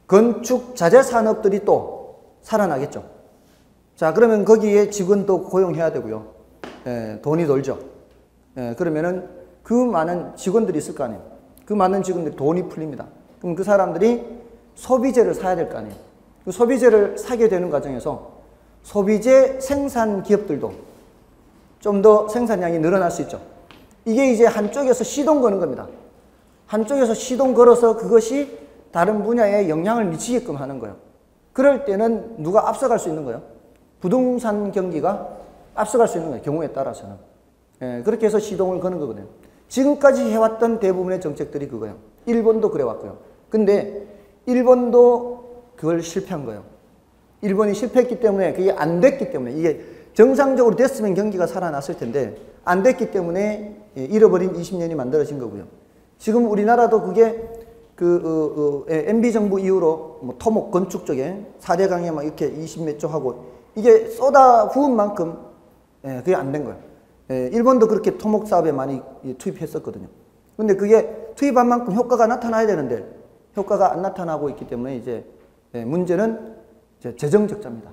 건축 자재 산업들이 또 살아나겠죠. 자, 그러면 거기에 직원도 고용해야 되고요. 돈이 돌죠. 그러면은 그 많은 직원들이 있을 거 아니에요. 그 많은 직원들이 돈이 풀립니다. 그럼 그 사람들이 소비재를 사야 될 거 아니에요. 그 소비재를 사게 되는 과정에서 소비재 생산 기업들도 좀 더 생산량이 늘어날 수 있죠. 이게 이제 한쪽에서 시동 거는 겁니다. 한쪽에서 시동 걸어서 그것이 다른 분야에 영향을 미치게끔 하는 거예요. 그럴 때는 누가 앞서갈 수 있는 거예요? 부동산 경기가 앞서갈 수 있는 거예요. 경우에 따라서는. 예, 그렇게 해서 시동을 거는 거거든요. 지금까지 해왔던 대부분의 정책들이 그거예요. 일본도 그래왔고요. 근데 일본도 그걸 실패한 거예요. 일본이 실패했기 때문에 그게 안 됐기 때문에 이게 정상적으로 됐으면 경기가 살아났을 텐데 안 됐기 때문에 잃어버린 20년이 만들어진 거고요. 지금 우리나라도 그게 MB 정부 이후로 뭐 토목 건축 쪽에 4대 강에 막 이렇게 20몇 조 하고 이게 쏟아 부은 만큼 그게 안 된 거예요. 일본도 그렇게 토목 사업에 많이 투입했었거든요. 근데 그게 투입한 만큼 효과가 나타나야 되는데 효과가 안 나타나고 있기 때문에 이제 문제는 이제 재정 적자입니다.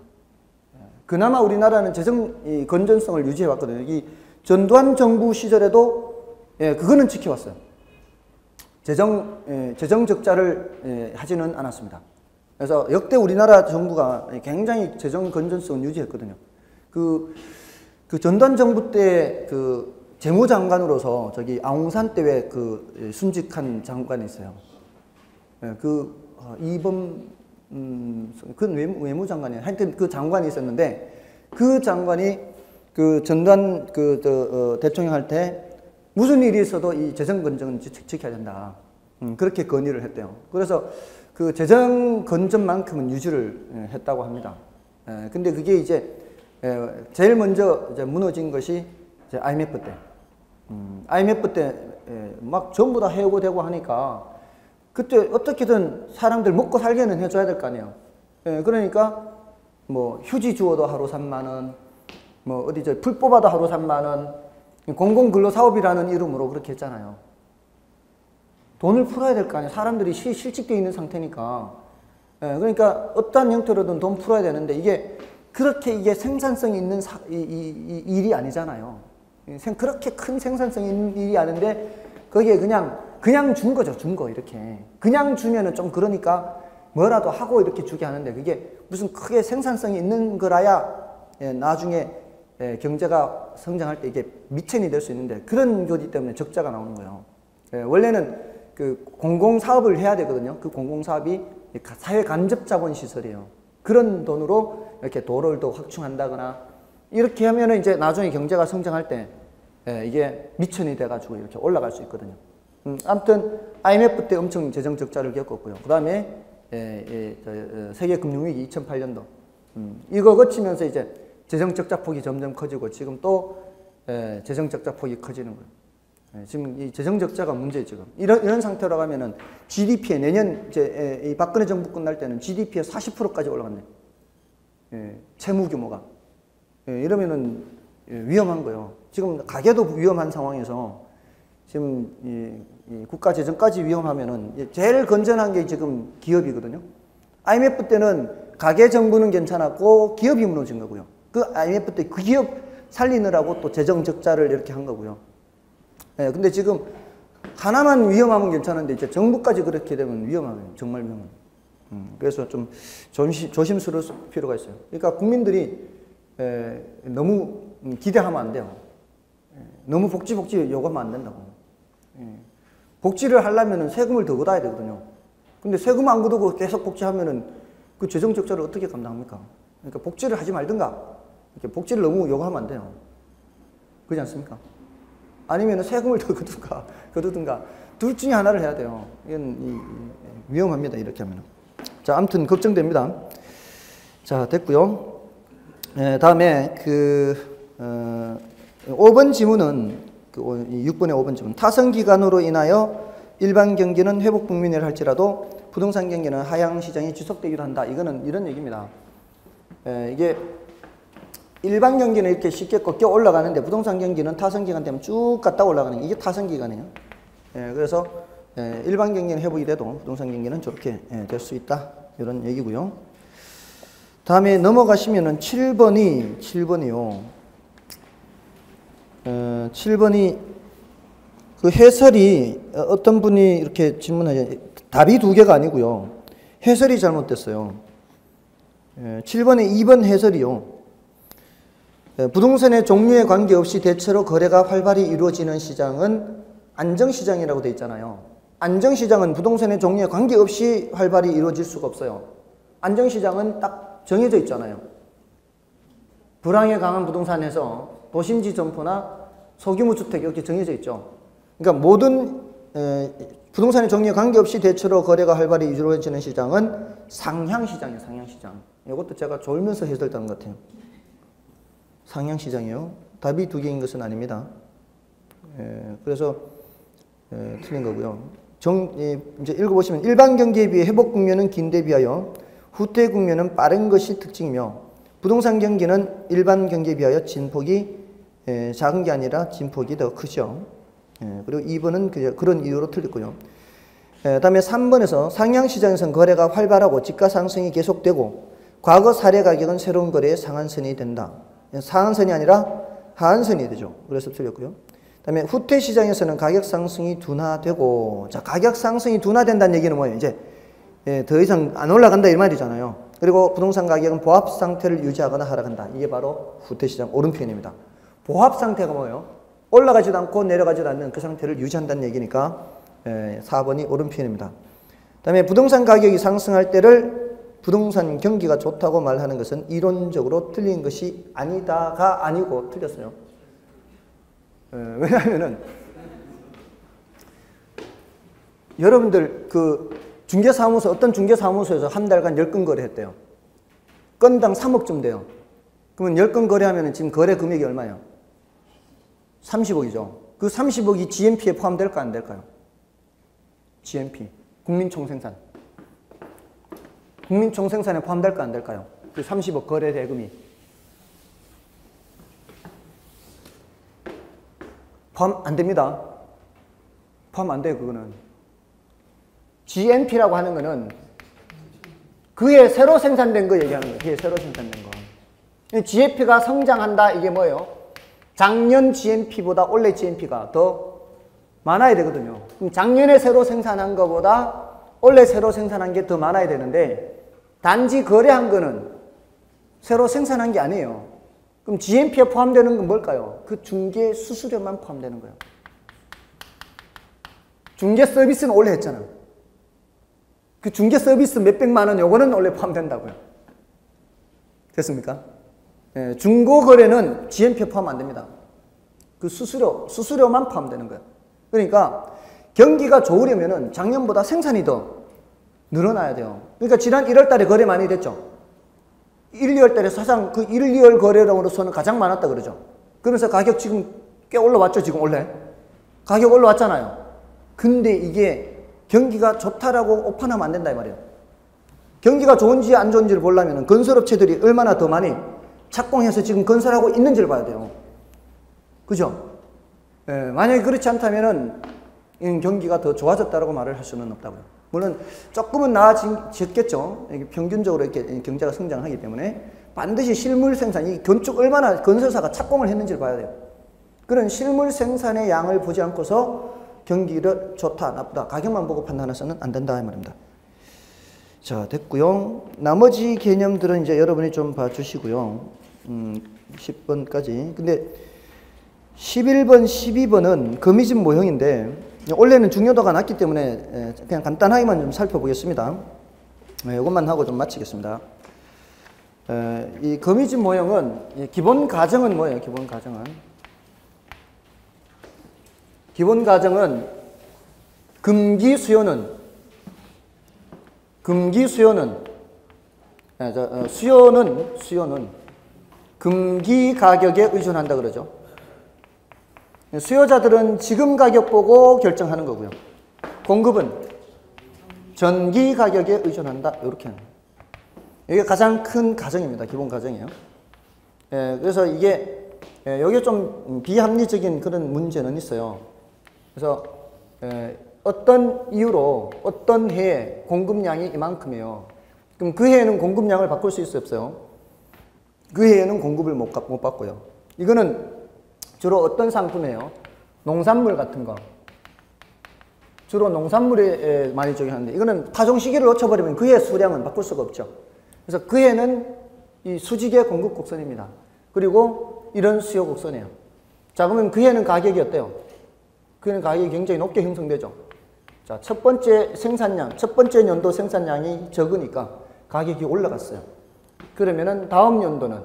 그나마 우리나라는 재정 건전성을 유지해 왔거든요. 이 전두환 정부 시절에도 그거는 지켜왔어요. 재정 적자를 하지는 않았습니다. 그래서 역대 우리나라 정부가 굉장히 재정 건전성을 유지했거든요. 그 전두환 정부 때 그 재무장관으로서 저기 아웅산 때 왜 그 순직한 장관이 있어요. 그 외무장관이에요. 하여튼 그 장관이 있었는데 그 장관이 그 전두환 대통령 할 때 무슨 일이 있어도 이 재정 건전은 지켜야 된다. 그렇게 건의를 했대요. 그래서 그 재정 건전만큼은 유지를 했다고 합니다. 근데 그게 이제 제일 먼저 이제 무너진 것이 이제 IMF 때. IMF 때 막 전부 다 해오고 되고 하니까 그때 어떻게든 사람들 먹고 살게는 해줘야 될 거 아니에요. 그러니까 뭐 휴지 주어도 하루 3만 원, 뭐 어디 저 풀 뽑아도 하루 3만 원, 공공근로사업이라는 이름으로 그렇게 했잖아요. 돈을 풀어야 될 거 아니에요. 사람들이 실직되어 있는 상태니까. 그러니까 어떠한 형태로든 돈 풀어야 되는데 이게 그렇게 이게 생산성이 있는 이 일이 아니잖아요. 그렇게 큰 생산성이 있는 일이 아닌데 거기에 그냥 준 거죠. 준 거 이렇게. 그냥 주면은 좀 그러니까 뭐라도 하고 이렇게 주게 하는데 그게 무슨 크게 생산성이 있는 거라야 나중에 경제가 성장할 때 이게 미천이 될 수 있는데 그런 거기 때문에 적자가 나오는 거예요. 원래는 그 공공사업을 해야 되거든요. 그 공공사업이 사회간접자본시설이에요. 그런 돈으로 이렇게 도로를 더 확충한다거나 이렇게 하면은 이제 나중에 경제가 성장할 때 이게 미천이 돼가지고 이렇게 올라갈 수 있거든요. 아무튼 IMF 때 엄청 재정 적자를 겪었고요. 그 다음에 세계금융위기 2008년도 이거 거치면서 이제 재정 적자 폭이 점점 커지고 지금 또 재정 적자 폭이 커지는 거예요. 지금 이 재정 적자가 문제예요. 지금 이런 상태로 가면은 GDP에 내년 이제 이 박근혜 정부 끝날 때는 GDP에 40%까지 올라갔네. 채무 규모가 이러면은 위험한 거예요. 지금 가계도 위험한 상황에서 지금 이 국가 재정까지 위험하면은 제일 건전한 게 지금 기업이거든요. IMF 때는 가계 정부는 괜찮았고 기업이 무너진 거고요. 그 IMF 때 그 기업 살리느라고 또 재정 적자를 이렇게 한 거고요. 근데 지금 하나만 위험하면 괜찮은데 이제 정부까지 그렇게 되면 위험하면 정말 위험해요. 그래서 좀 조심스러울 필요가 있어요. 그러니까 국민들이 너무 기대하면 안 돼요. 너무 복지 요구하면 안 된다고. 복지를 하려면 세금을 더 걷어야 되거든요. 근데 세금 안 걷고 계속 복지하면은 그 재정 적자를 어떻게 감당합니까? 그러니까 복지를 하지 말든가. 이렇게 복지를 너무 요구하면 안 돼요. 그렇지 않습니까? 아니면 세금을 더 거두든가 둘 중에 하나를 해야 돼요. 이건 위험합니다. 이렇게 하면. 자, 아무튼 걱정됩니다. 자, 됐고요. 다음에 5번 지문은 6번의 5번 지문. 타선 기간으로 인하여 일반 경기는 회복 국면이라 할지라도 부동산 경기는 하향 시장이 지속되기도 한다. 이거는 이런 얘기입니다. 이게 일반 경기는 이렇게 쉽게 꺾여 올라가는데 부동산 경기는 타선 기간 되면 쭉 갔다 올라가는 게 이게 타선 기간이에요. 그래서 일반 경기는 회복이 돼도 부동산 경기는 저렇게 될 수 있다. 이런 얘기고요. 다음에 넘어가시면은 7번이요. 7번이 그 해설이 어떤 분이 이렇게 질문하죠. 답이 두 개가 아니고요. 해설이 잘못됐어요. 7번의 2번 해설이요. 부동산의 종류에 관계없이 대체로 거래가 활발히 이루어지는 시장은 안정시장이라고 되어 있잖아요. 안정시장은 부동산의 종류에 관계없이 활발히 이루어질 수가 없어요. 안정시장은 딱 정해져 있잖아요. 불황에 강한 부동산에서 도심지 점포나 소규모 주택 이렇게 정해져 있죠. 그러니까 모든 부동산의 종류에 관계없이 대체로 거래가 활발히 이루어지는 시장은 상향시장이에요. 상향시장. 이것도 제가 졸면서 해설했던 것 같아요. 상향시장이요. 답이 두 개인 것은 아닙니다. 그래서 틀린 거고요. 이제 읽어보시면 일반 경기에 비해 회복 국면은 긴데 비하여 후퇴 국면은 빠른 것이 특징이며 부동산 경기는 일반 경기에 비하여 진폭이 작은 게 아니라 진폭이 더 크죠. 그리고 2번은 그런 이유로 틀렸고요. 다음에 3번에서 상향시장에서는 거래가 활발하고 지가 상승이 계속되고 과거 사례 가격은 새로운 거래의 상한선이 된다. 상한선이 아니라 하한선이 되죠. 그래서 틀렸고요. 다음에 후퇴 시장에서는 가격 상승이 둔화되고, 자, 가격 상승이 둔화된다는 얘기는 뭐예요? 이제 더 이상 안 올라간다 이 말이잖아요. 그리고 부동산 가격은 보합 상태를 유지하거나 하락한다. 이게 바로 후퇴 시장 옳은 표현입니다. 보합 상태가 뭐예요? 올라가지도 않고 내려가지도 않는 그 상태를 유지한다는 얘기니까 4번이 옳은 표현입니다. 다음에 부동산 가격이 상승할 때를 부동산 경기가 좋다고 말하는 것은 이론적으로 틀린 것이 아니다가 아니고 틀렸어요. 왜냐하면은 여러분들 중개사무소 어떤 중개사무소에서 한 달간 10건 거래했대요. 건당 3억쯤 돼요. 그러면 10건 거래하면 지금 거래 금액이 얼마예요? 30억이죠. 그 30억이 GNP에 포함될까 안 될까요? GNP, 국민총생산. 국민총생산에 포함될까 안 될까요? 그 30억 거래 대금이. 포함 안 됩니다. 포함 안 돼요, 그거는. GNP라고 하는 거는 그해 새로 생산된 거 얘기하는 거예요. 그해 새로 생산된 거. GNP가 성장한다, 이게 뭐예요? 작년 GNP보다 올해 GNP가 더 많아야 되거든요. 그럼 작년에 새로 생산한 것보다 올해 새로 생산한 게 더 많아야 되는데 단지 거래한 거는 새로 생산한 게 아니에요. 그럼 GNP에 포함되는 건 뭘까요? 그 중개 수수료만 포함되는 거예요. 중개 서비스는 원래 했잖아. 그 중개 서비스 몇백만 원 요거는 원래 포함된다고요. 됐습니까? 예, 중고 거래는 GNP에 포함 안 됩니다. 그 수수료만 포함되는 거예요. 그러니까 경기가 좋으려면은 작년보다 생산이 더 늘어나야 돼요. 그러니까 지난 1월 달에 거래 많이 됐죠. 1, 2월 달에 사상 그 1, 2월 거래량으로서는 가장 많았다 그러죠. 그러면서 가격 지금 꽤 올라왔죠, 지금 원래. 가격 올라왔잖아요. 근데 이게 경기가 좋다라고 오판하면 안 된다 이 말이에요. 경기가 좋은지 안 좋은지를 보려면 건설업체들이 얼마나 더 많이 착공해서 지금 건설하고 있는지를 봐야 돼요. 그죠? 예, 만약에 그렇지 않다면은 경기가 더 좋아졌다라고 말을 할 수는 없다고요. 물론 조금은 나아졌겠죠. 평균적으로 이렇게 경제가 성장하기 때문에 반드시 실물 생산, 이 건축 얼마나 건설사가 착공을 했는지를 봐야 돼요. 그런 실물 생산의 양을 보지 않고서 경기를 좋다, 나쁘다, 가격만 보고 판단해서는 안 된다 이 말입니다. 자, 됐고요. 나머지 개념들은 이제 여러분이 좀 봐주시고요. 10번까지. 근데 11번, 12번은 거미집 모형인데 원래는 중요도가 낮기 때문에 그냥 간단하게만 좀 살펴보겠습니다. 이것만 하고 좀 마치겠습니다. 이 거미집 모형은 기본 가정은 뭐예요? 기본 가정은 금기 수요는 금기 가격에 의존한다 그러죠. 수요자들은 지금 가격 보고 결정하는 거고요. 공급은 전기 가격에 의존한다. 이렇게 하는 거예요. 이게 가장 큰 가정입니다. 기본 가정이에요. 그래서 여기에 좀 비합리적인 그런 문제는 있어요. 그래서 어떤 이유로 어떤 해에 공급량이 이만큼이에요. 그럼 그 해에는 공급량을 바꿀 수 있어요, 없어요? 그 해에는 공급을 못 받고요. 이거는 주로 어떤 상품이에요? 농산물 같은 거. 주로 농산물에 많이 적용하는데 이거는 파종 시기를 놓쳐버리면 그해 수량은 바꿀 수가 없죠. 그래서 그 해는 이 수직의 공급 곡선입니다. 그리고 이런 수요 곡선이에요. 자, 그러면 그 해는 가격이 어때요? 그 해는 가격이 굉장히 높게 형성되죠. 자, 첫 번째 생산량, 첫 번째 연도 생산량이 적으니까 가격이 올라갔어요. 그러면은 다음 연도는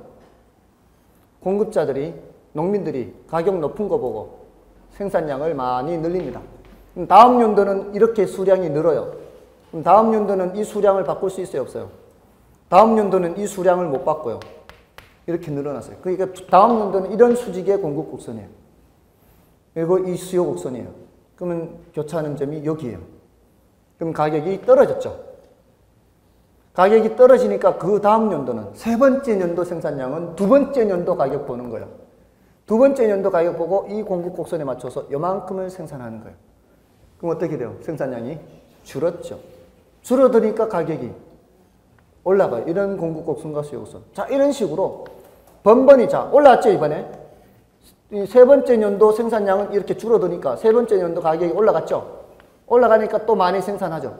공급자들이, 농민들이 가격 높은 거 보고 생산량을 많이 늘립니다. 다음 연도는 이렇게 수량이 늘어요. 그럼 다음 연도는 이 수량을 바꿀 수 있어요, 없어요? 다음 연도는 이 수량을 못 바꿔요. 이렇게 늘어났어요. 그러니까 다음 연도는 이런 수직의 공급 곡선이에요. 그리고 이 수요 곡선이에요. 그러면 교차하는 점이 여기에요. 그럼 가격이 떨어졌죠. 가격이 떨어지니까 그 다음 연도는 세 번째 연도 생산량은 두 번째 연도 가격 보는 거예요. 두 번째 연도 가격 보고 이 공급 곡선에 맞춰서 요만큼을 생산하는 거예요. 그럼 어떻게 돼요? 생산량이 줄었죠. 줄어드니까 가격이 올라가요. 이런 공급 곡선과 수요 곡선. 자, 이런 식으로 번번이 자 올라왔죠, 이번에. 이 세 번째 연도 생산량은 이렇게 줄어드니까 세 번째 연도 가격이 올라갔죠. 올라가니까 또 많이 생산하죠.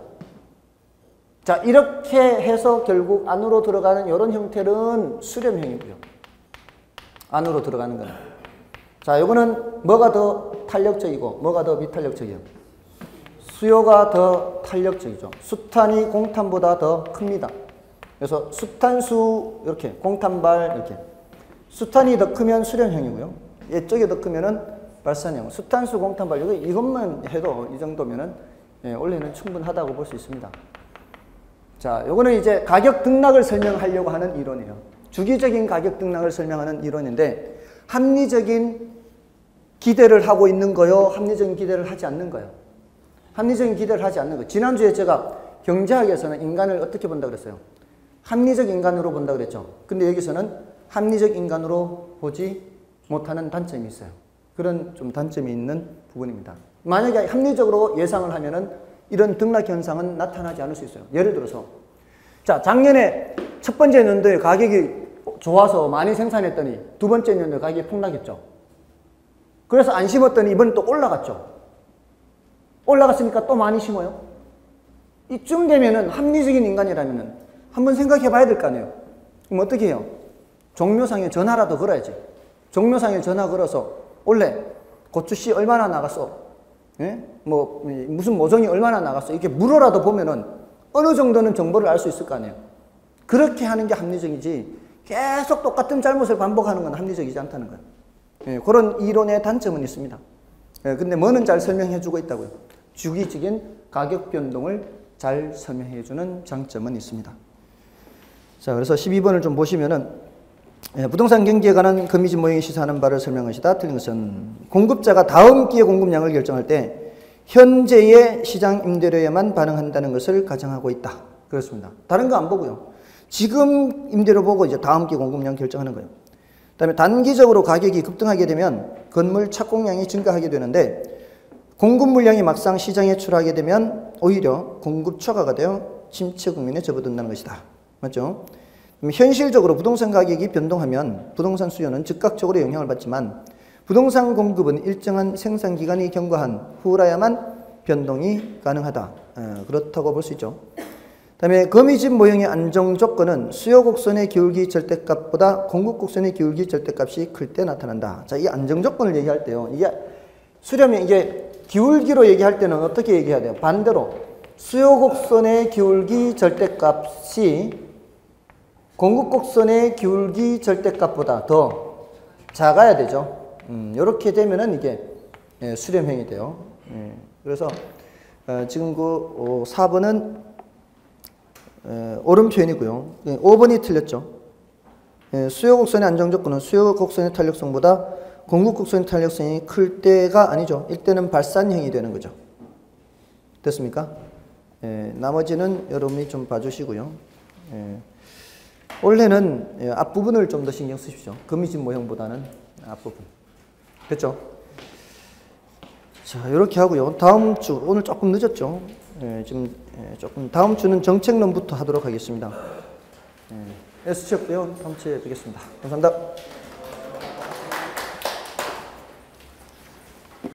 자, 이렇게 해서 결국 안으로 들어가는 이런 형태는 수렴형이고요. 안으로 들어가는 거는. 자, 요거는 뭐가 더 탄력적이고 뭐가 더 비탄력적이에요? 수요가 더 탄력적이죠. 수탄이 공탄보다 더 큽니다. 그래서 수탄수 이렇게 공탄발 이렇게 수탄이 더 크면 수렴형이고요. 이쪽이 더 크면은 발산형. 수탄수 공탄발 이것만 해도 이 정도면은 원래는 충분하다고 볼 수 있습니다. 자, 요거는 이제 가격 등락을 설명하려고 하는 이론이에요. 주기적인 가격 등락을 설명하는 이론인데 합리적인 기대를 하고 있는 거요, 합리적인 기대를 하지 않는 거요. 합리적인 기대를 하지 않는 거. 지난주에 제가 경제학에서는 인간을 어떻게 본다고 그랬어요? 합리적 인간으로 본다고 그랬죠. 근데 여기서는 합리적 인간으로 보지 못하는 단점이 있어요. 그런 좀 단점이 있는 부분입니다. 만약에 합리적으로 예상을 하면은 이런 등락 현상은 나타나지 않을 수 있어요. 예를 들어서 자, 작년에 첫 번째 연도에 가격이 좋아서 많이 생산했더니 두 번째 연도에 가격이 폭락했죠. 그래서 안 심었더니 이번에 또 올라갔죠. 올라갔으니까 또 많이 심어요. 이쯤 되면은 합리적인 인간이라면은 한번 생각해 봐야 될 거 아니에요. 그럼 어떻게 해요? 종묘상에 전화라도 걸어야지. 종묘상에 전화 걸어서 원래 고추씨 얼마나 나갔어? 예? 뭐 무슨 모종이 얼마나 나갔어? 이렇게 물어라도 보면은 어느 정도는 정보를 알 수 있을 거 아니에요. 그렇게 하는 게 합리적이지 계속 똑같은 잘못을 반복하는 건 합리적이지 않다는 거예요. 예, 그런 이론의 단점은 있습니다. 예, 근데 뭐는 잘 설명해 주고 있다고요. 주기적인 가격 변동을 잘 설명해 주는 장점은 있습니다. 자, 그래서 12번을 좀 보시면은 부동산 경기에 관한 거미집 모형이 시사하는 바를 설명하시다. 틀린 것은 공급자가 다음 기회 공급량을 결정할 때 현재의 시장 임대료에만 반응한다는 것을 가정하고 있다. 그렇습니다. 다른 거 안 보고요. 지금 임대료 보고 이제 다음 기회 공급량 결정하는 거예요. 그다음에 단기적으로 가격이 급등하게 되면 건물 착공량이 증가하게 되는데 공급 물량이 막상 시장에 출하게 되면 오히려 공급 초과가 되어 침체 국면에 접어든다는 것이다. 맞죠? 현실적으로 부동산 가격이 변동하면 부동산 수요는 즉각적으로 영향을 받지만 부동산 공급은 일정한 생산 기간이 경과한 후라야만 변동이 가능하다. 그렇다고 볼 수 있죠. 그다음에 거미집 모형의 안정 조건은 수요 곡선의 기울기 절대값보다 공급 곡선의 기울기 절대값이 클 때 나타난다. 자, 이 안정 조건을 얘기할 때요. 이게 수렴이 이게 기울기로 얘기할 때는 어떻게 얘기해야 돼요? 반대로 수요 곡선의 기울기 절대값이 공급 곡선의 기울기 절대값보다 더 작아야 되죠. 이렇게 되면은 이게 수렴형이 돼요. 그래서 지금 그 4번은 옳은 표현이고요. 5번이 틀렸죠. 수요 곡선의 안정 조건은 수요 곡선의 탄력성보다 공급 곡선의 탄력성이 클 때가 아니죠. 이때는 발산형이 되는 거죠. 됐습니까? 나머지는 여러분이 좀 봐주시고요. 원래는 앞부분을 좀 더 신경 쓰십시오. 거미집 모형보다는 앞부분. 됐죠? 자, 이렇게 하고요. 다음 주, 오늘 조금 늦었죠? 지금 조금 다음 주는 정책론부터 하도록 하겠습니다. S체육 배운 다음 주에 뵙겠습니다. 감사합니다.